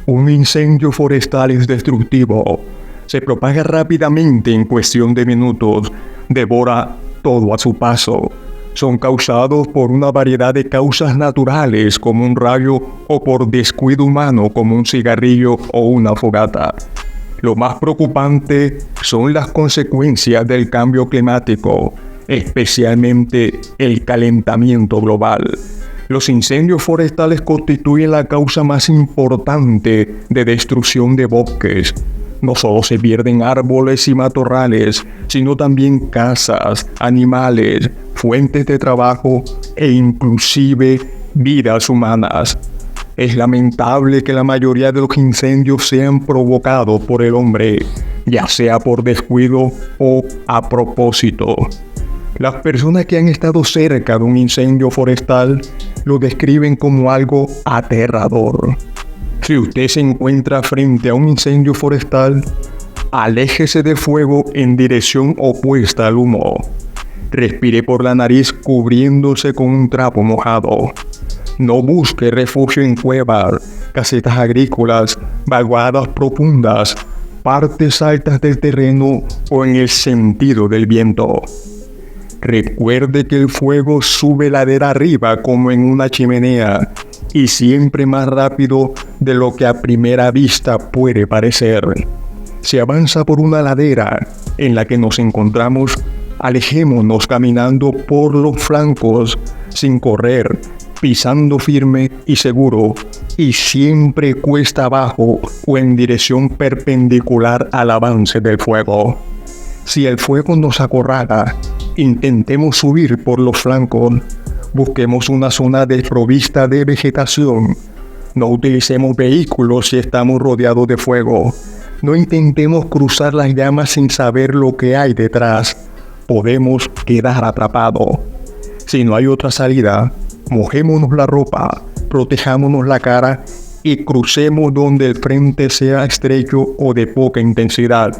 Un incendio forestal es destructivo. Se propaga rápidamente en cuestión de minutos, devora todo a su paso. Son causados por una variedad de causas naturales como un rayo o por descuido humano como un cigarrillo o una fogata. Lo más preocupante son las consecuencias del cambio climático, especialmente el calentamiento global. Los incendios forestales constituyen la causa más importante de destrucción de bosques. No solo se pierden árboles y matorrales, sino también casas, animales, fuentes de trabajo e inclusive vidas humanas. Es lamentable que la mayoría de los incendios sean provocados por el hombre, ya sea por descuido o a propósito. Las personas que han estado cerca de un incendio forestal lo describen como algo aterrador. Si usted se encuentra frente a un incendio forestal, aléjese del fuego en dirección opuesta al humo. Respire por la nariz cubriéndose con un trapo mojado. No busque refugio en cuevas, casetas agrícolas, vaguadas profundas, partes altas del terreno o en el sentido del viento. Recuerde que el fuego sube ladera arriba como en una chimenea y siempre más rápido de lo que a primera vista puede parecer. Si avanza por una ladera en la que nos encontramos, alejémonos caminando por los flancos sin correr, pisando firme y seguro y siempre cuesta abajo o en dirección perpendicular al avance del fuego. Si el fuego nos acorrala, intentemos subir por los flancos. Busquemos una zona desprovista de vegetación. No utilicemos vehículos si estamos rodeados de fuego. No intentemos cruzar las llamas sin saber lo que hay detrás. Podemos quedar atrapados. Si no hay otra salida, mojémonos la ropa, protejámonos la cara y crucemos donde el frente sea estrecho o de poca intensidad.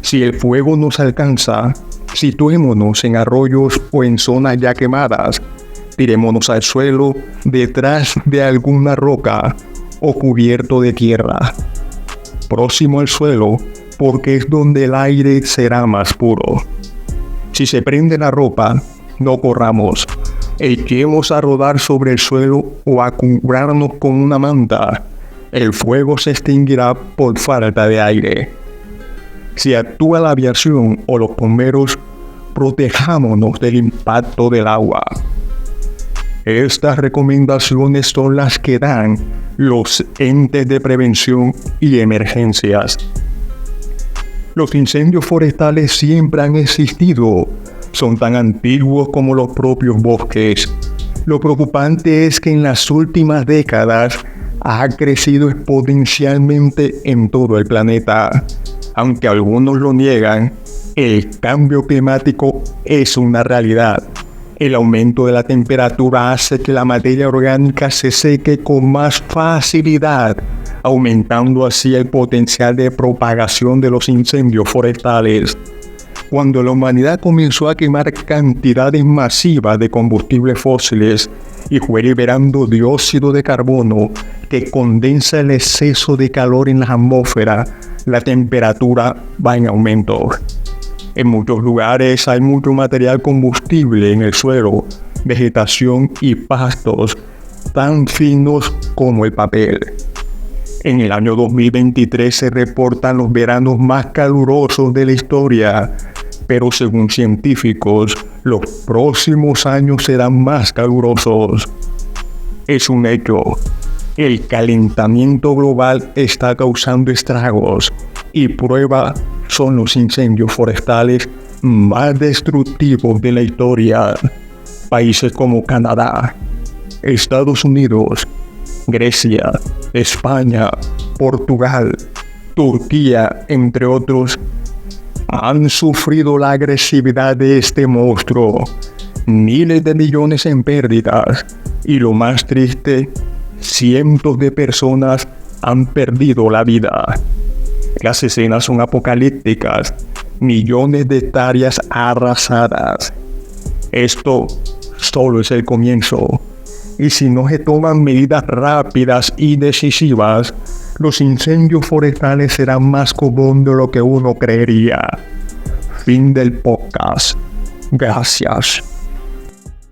Si el fuego nos alcanza, situémonos en arroyos o en zonas ya quemadas. Tirémonos al suelo detrás de alguna roca o cubierto de tierra. Próximo al suelo, porque es donde el aire será más puro. Si se prende la ropa, no corramos. Echemos a rodar sobre el suelo o a cubrirnos con una manta. El fuego se extinguirá por falta de aire. Si actúa la aviación o los bomberos, protejámonos del impacto del agua. Estas recomendaciones son las que dan los entes de prevención y emergencias. Los incendios forestales siempre han existido. Son tan antiguos como los propios bosques. Lo preocupante es que en las últimas décadas ha crecido exponencialmente en todo el planeta. Aunque algunos lo niegan, el cambio climático es una realidad. El aumento de la temperatura hace que la materia orgánica se seque con más facilidad, aumentando así el potencial de propagación de los incendios forestales. Cuando la humanidad comenzó a quemar cantidades masivas de combustibles fósiles y fue liberando dióxido de carbono que condensa el exceso de calor en la atmósfera, la temperatura va en aumento. En muchos lugares hay mucho material combustible en el suelo, vegetación y pastos tan finos como el papel. En el año 2023 se reportan los veranos más calurosos de la historia, pero según científicos, los próximos años serán más calurosos. Es un hecho. El calentamiento global está causando estragos y prueba son los incendios forestales más destructivos de la historia. Países como Canadá, Estados Unidos, Grecia, España, Portugal, Turquía, entre otros, han sufrido la agresividad de este monstruo. Miles de millones en pérdidas y lo más triste, cientos de personas han perdido la vida. Las escenas son apocalípticas, millones de hectáreas arrasadas. Esto solo es el comienzo, y si no se toman medidas rápidas y decisivas, los incendios forestales serán más común de lo que uno creería. Fin del podcast. Gracias.